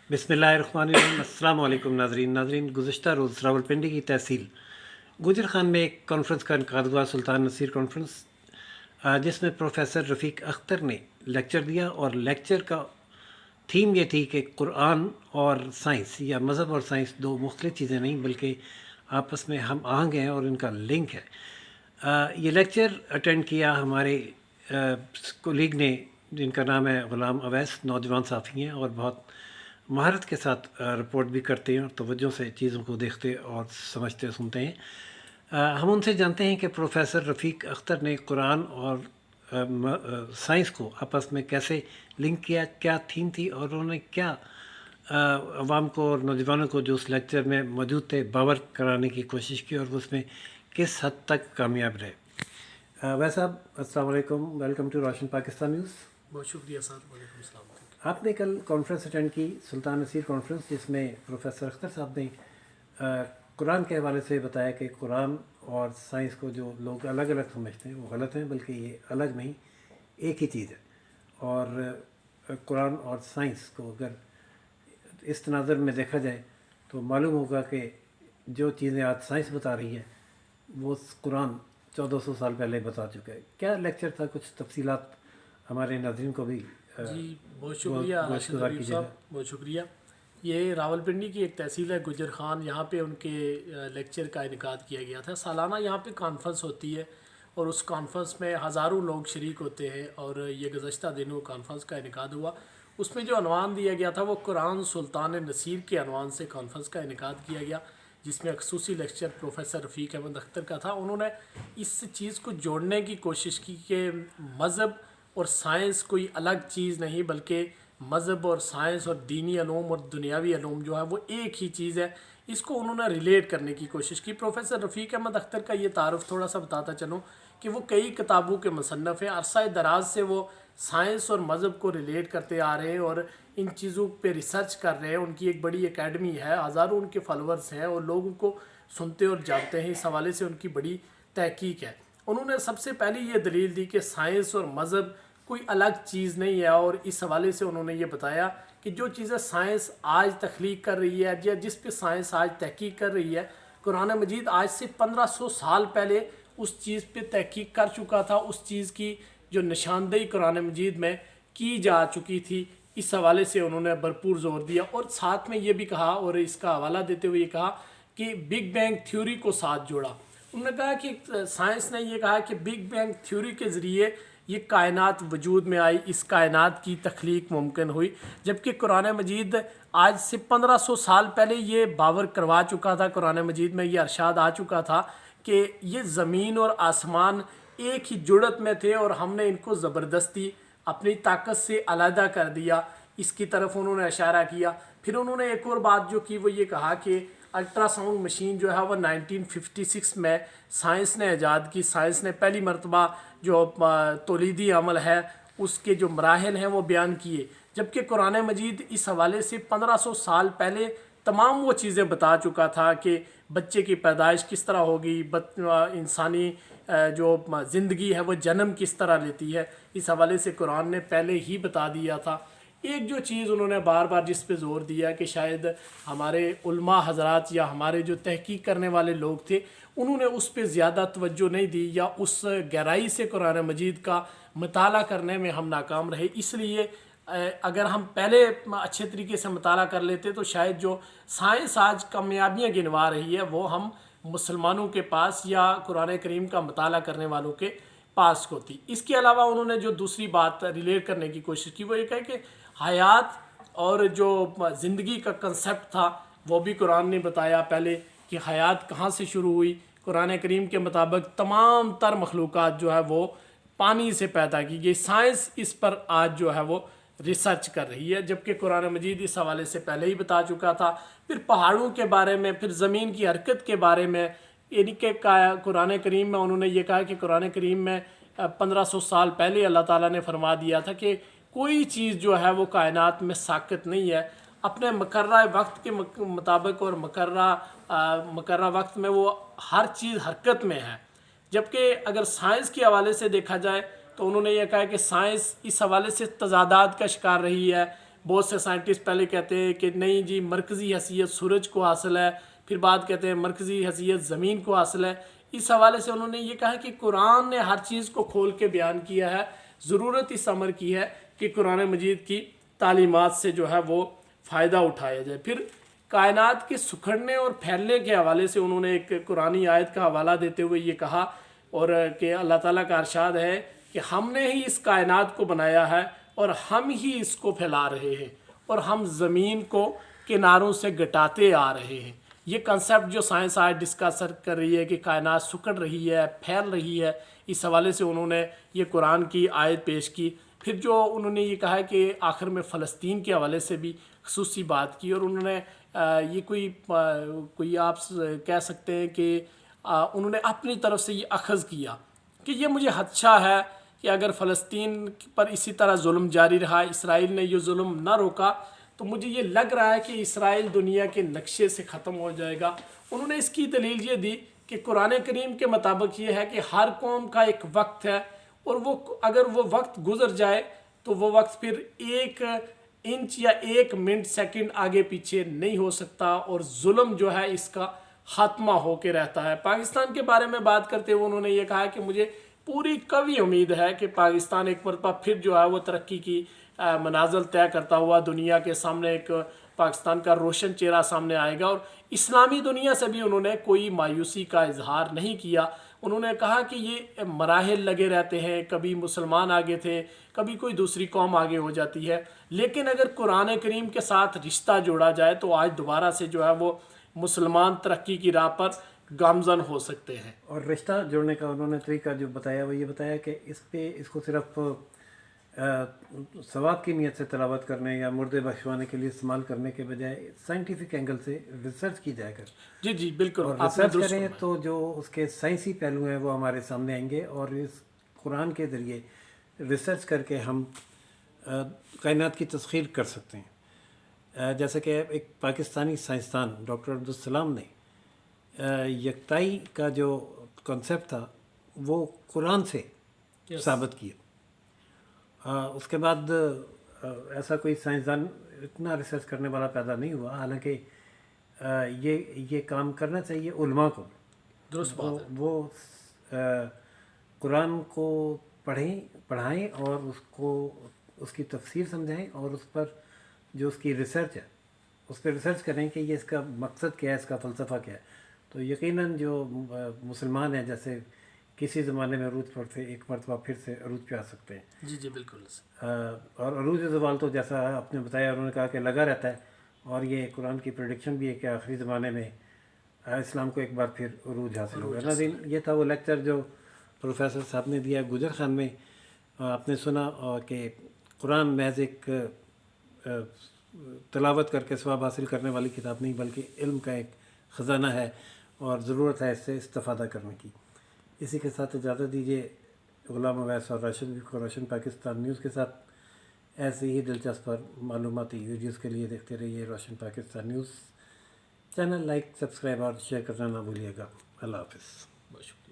बिस्मिल्लाहिर्रहमानिर्रहीम। अस्सलाम वालेकुम नाज़रीन। गुज़श्ता रोज़ रावलपिंडी की तहसील गुजर खान में एक कॉन्फ्रेंस का इनकाद हुआ, सुल्तान नसीर कॉन्फ्रेंस, जिसमें प्रोफेसर रफ़ीक अख्तर ने लेक्चर दिया और लेक्चर का थीम ये थी कि कुरान और साइंस या मज़हब और साइंस दो मुख्तलिफ चीज़ें नहीं बल्कि आपस में हम आहंग हैं और इनका लिंक है। ये लेक्चर अटेंड किया हमारे कोलीग ने, जिनका नाम है ग़ुलाम अवैस। नौजवान साफ़ी हैं और बहुत महारत के साथ रिपोर्ट भी करते हैं और तवज्जो से चीज़ों को देखते और समझते सुनते हैं। हम उनसे जानते हैं कि प्रोफेसर रफ़ीक अख्तर ने कुरान और साइंस को आपस में कैसे लिंक किया, क्या थीम थी और उन्होंने क्या अवाम को और नौजवानों को जो उस लेक्चर में मौजूद थे बावर कराने की कोशिश की और उसमें किस हद तक कामयाब रहे। वैसे साहब अस्सलाम वालेकुम, welcome to Roshan Pakistan news. बहुत शुक्रिया सर। वालेकुम सलाम। आपने कल कॉन्फ्रेंस अटेंड की, सुल्तान नसीर कॉन्फ्रेंस, जिसमें प्रोफेसर अख्तर साहब ने कुरान के हवाले से बताया कि कुरान और साइंस को जो लोग अलग अलग समझते हैं वो गलत हैं, बल्कि ये अलग नहीं एक ही चीज़ है। और कुरान और साइंस को अगर इस तनाज़र में देखा जाए तो मालूम होगा कि जो चीज़ें आज साइंस बता रही है वो कुरान 1400 साल पहले बता चुका है। क्या लेक्चर था, कुछ तफसीलात हमारे नाज़रीन को भी जी बहुत शुक्रिया राशिद हबीब साहब, बहुत शुक्रिया। ये रावलपिंडी की एक तहसील है गुजर खान, यहाँ पे उनके लेक्चर का इनकाद किया गया था। सालाना यहाँ पे कॉन्फ्रेंस होती है और उस कॉन्फ्रेंस में हज़ारों लोग शरीक होते हैं और ये गुज़श्ता दिनों कॉन्फ्रेंस का इनकाद हुआ। उसमें जो अनवान दिया गया था वो कुरान सुल्तान नसीर के अनवान से कॉन्फ्रेंस का इनकाद किया गया, जिसमें खसूसी लेक्चर प्रोफेसर रफ़ीक अहमद अख्तर का था। उन्होंने इस चीज़ को जोड़ने की कोशिश की कि मज़हब और साइंस कोई अलग चीज़ नहीं, बल्कि मज़हब और साइंस और दीनी अलूम और दुनियावी अलूम जो है वो एक ही चीज़ है। इसको उन्होंने रिलेट करने की कोशिश की। प्रोफेसर रफ़ीक अहमद अख्तर का ये तारुफ थोड़ा सा बताता चलूँ कि वो कई किताबों के मुसन्नफ़ हैं। अरसा दराज से वो साइंस और मज़हब को रिलेट करते आ रहे हैं और इन चीज़ों पे रिसर्च कर रहे हैं। उनकी एक बड़ी एकेडमी है, हज़ारों उनके फॉलोअर्स हैं और लोगों को सुनते और जानते हैं। इस हवाले से उनकी बड़ी तहकीक है। उन्होंने सबसे पहले ये दलील दी कि साइंस और मज़हब कोई अलग चीज़ नहीं है और इस हवाले से उन्होंने ये बताया कि जो चीज़ें साइंस आज तख्लीक कर रही है या जिस पे साइंस आज तहकीक कर रही है, कुरान मजीद आज से 1500 साल पहले उस चीज़ पे तहकीक कर चुका था। उस चीज़ की जो निशानदेही कुरान मजीद में की जा चुकी थी। इस हवाले से उन्होंने भरपूर ज़ोर दिया और साथ में ये भी कहा और इसका हवाला देते हुए ये कहा कि बिग बैंग थ्योरी को साथ जोड़ा। उन्होंने कहा कि साइंस ने ये कहा कि बिग बैंग थ्योरी के ज़रिए ये कायनात वजूद में आई, इस कायनात की तख्लीक मुमकिन हुई, जबकि कुरान मजीद आज से 1500 साल पहले ये बावर करवा चुका था। कुरान मजीद में ये अरशाद आ चुका था कि ये ज़मीन और आसमान एक ही जुड़त में थे और हमने इनको ज़बरदस्ती अपनी ताकत से अलहदा कर दिया। इसकी तरफ उन्होंने इशारा किया। फिर उन्होंने एक और बात जो की वो ये कहा कि अल्ट्रासाउंड मशीन जो है वह 1956 में साइंस ने ईजाद की। साइंस ने पहली मरतबा जो तौलीदी अमल है उसके जो मराहल हैं वो बयान किए, जबकि कुरान मजीद इस हवाले से 1500 साल पहले तमाम वो चीज़ें बता चुका था कि बच्चे की पैदाइश किस तरह होगी, इंसानी जो ज़िंदगी है वो जन्म किस तरह लेती है। इस हवाले से कुरान ने पहले ही बता दिया था। एक जो चीज़ उन्होंने बार बार जिस पे ज़ोर दिया कि शायद हमारे उलमा हजरात या हमारे जो तहकीक करने वाले लोग थे उन्होंने उस पे ज़्यादा तवज्जो नहीं दी या उस गहराई से कुरान मजीद का मताला करने में हम नाकाम रहे। इसलिए अगर हम पहले अच्छे तरीके से मताला कर लेते तो शायद जो साइंस आज कामयाबियाँ गिनवा रही है वो हम मुसलमानों के पास या कुरान करीम का मताला करने वालों के पास होती। इसके अलावा उन्होंने जो दूसरी बात रिलेट करने की कोशिश की वो ये है कि हयात और जो ज़िंदगी का कंसेप्ट था वो भी कुरान ने बताया पहले कि हयात कहाँ से शुरू हुई। कुरान करीम के मुताबिक तमाम तर मखलूक़ात जो है वो पानी से पैदा की गई। साइंस इस पर आज जो है वो रिसर्च कर रही है, जबकि कुरान मजीद इस हवाले से पहले ही बता चुका था। फिर पहाड़ों के बारे में, फिर ज़मीन की हरकत के बारे में, यानी कि कुरान करीम में उन्होंने ये कहा कि कुरान करीम में 1500 साल पहले अल्लाह ताला ने फरमा दिया था कि कोई चीज़ जो है वो कायनात में साक़ित नहीं है। अपने मुकर्रा वक्त के मुताबिक और मुकर्रा वक्त में वो हर चीज़ हरकत में है। जबकि अगर साइंस के हवाले से देखा जाए तो उन्होंने ये कहा कि साइंस इस हवाले से तजादात का शिकार रही है, بہت سے سائنٹسٹ پہلے کہتے ہیں کہ نہیں جی مرکزی حیثیت سورج کو حاصل ہے، پھر بعد کہتے ہیں مرکزی حیثیت زمین کو حاصل ہے. اس حوالے سے انہوں نے یہ کہا کہ قرآن نے ہر چیز کو کھول کے بیان کیا ہے. ضرورت اس امر کی ہے کہ قرآن مجید کی تعلیمات سے جو ہے وہ فائدہ اٹھایا جائے. پھر کائنات کے سکھڑنے اور پھیلنے کے حوالے سے انہوں نے ایک قرآنی آیت کا حوالہ دیتے ہوئے یہ کہا اور کہ اللہ تعالیٰ کا ارشاد ہے کہ ہم نے ہی اس کائنات کو بنایا ہے اور ہم ہی اس کو پھیلا رہے ہیں اور ہم زمین کو کناروں سے گٹاتے آ رہے ہیں. یہ کنسیپٹ جو سائنس آج ڈسکس کر رہی ہے کہ کائنات سکڑ رہی ہے، پھیل رہی ہے، اس حوالے سے انہوں نے یہ قرآن کی آیت پیش کی. پھر جو انہوں نے یہ کہا کہ آخر میں فلسطین کے حوالے سے بھی خصوصی بات کی اور انہوں نے یہ کوئی آپ کہہ سکتے ہیں کہ انہوں نے اپنی طرف سے یہ اخذ کیا کہ یہ مجھے خدشہ ہے کہ اگر فلسطین پر اسی طرح ظلم جاری رہا، اسرائیل نے یہ ظلم نہ روکا، تو مجھے یہ لگ رہا ہے کہ اسرائیل دنیا کے نقشے سے ختم ہو جائے گا. انہوں نے اس کی دلیل یہ دی کہ قرآن کریم کے مطابق یہ ہے کہ ہر قوم کا ایک وقت ہے اور وہ اگر وہ وقت گزر جائے تو وہ وقت پھر 1 انچ یا 1 منٹ سیکنڈ آگے پیچھے نہیں ہو سکتا اور ظلم جو ہے اس کا خاتمہ ہو کے رہتا ہے. پاکستان کے بارے میں بات کرتے ہوئے انہوں نے یہ کہا کہ مجھے پوری قوی امید ہے کہ پاکستان ایک مرتبہ پھر جو ہے وہ ترقی کی منازل طے کرتا ہوا دنیا کے سامنے ایک پاکستان کا روشن چہرہ سامنے آئے گا. اور اسلامی دنیا سے بھی انہوں نے کوئی مایوسی کا اظہار نہیں کیا. انہوں نے کہا کہ یہ مراحل لگے رہتے ہیں، کبھی مسلمان آگے تھے، کبھی کوئی دوسری قوم آگے ہو جاتی ہے، لیکن اگر قرآن کریم کے ساتھ رشتہ جوڑا جائے تو آج دوبارہ سے جو ہے وہ مسلمان ترقی کی راہ پر گامزن ہو سکتے ہیں. اور رشتہ جوڑنے کا انہوں نے طریقہ جو بتایا وہ یہ بتایا کہ اس کو صرف ثواب کی نیت سے تلاوت کرنے یا مردے بخشوانے کے لیے استعمال کرنے کے بجائے سائنٹیفک اینگل سے ریسرچ کی جائے کر جی بالکل اور ریسرچ کریں تو جو اس کے سائنسی پہلو ہیں وہ ہمارے سامنے آئیں گے اور اس قرآن کے ذریعے ریسرچ کر کے ہم کائنات کی تسخیر کر سکتے ہیں. جیسا کہ ایک پاکستانی سائنسدان ڈاکٹر عبدالسلام نے یکتائی کا جو کنسیپٹ تھا وہ قرآن سے ثابت کیا. اس کے بعد ایسا کوئی سائنسدان اتنا ریسرچ کرنے والا پیدا نہیں ہوا، حالانکہ یہ کام کرنا چاہیے علماء کو. درست بات ہے. وہ قرآن کو پڑھائیں اور اس کی تفسیر سمجھائیں اور اس پر جو اس کی ریسرچ ہے اس پہ ریسرچ کریں کہ یہ اس کا مقصد کیا ہے، اس کا فلسفہ کیا ہے. تو یقیناً جو مسلمان ہیں جیسے کسی زمانے میں عروج پر تھے ایک مرتبہ پھر سے عروج پہ آ سکتے ہیں. جی بالکل. اور عروج زوال تو جیسا آپ نے بتایا انہوں نے کہا کہ لگا رہتا ہے اور یہ قرآن کی پریڈکشن بھی ہے کہ آخری زمانے میں اسلام کو ایک بار پھر عروج حاصل ہوگا. ناظرین یہ تھا وہ لیکچر جو پروفیسر صاحب نے دیا گجر خان میں. آپ نے سنا کہ قرآن محض ایک تلاوت کر کے ثواب حاصل کرنے والی کتاب نہیں بلکہ علم کا ایک خزانہ ہے اور ضرورت ہے اس سے استفادہ کرنے کی. اسی کے ساتھ اجازت دیجیے. غلام اویس اور روشن پاکستان نیوز کے ساتھ ایسے ہی دلچسپ اور معلوماتی ویڈیوز کے لیے دیکھتے رہیے روشن Pakistan news. Channel like, subscribe اور شیئر کرنا نہ بھولیے گا. اللہ حافظ. بہت شکریہ.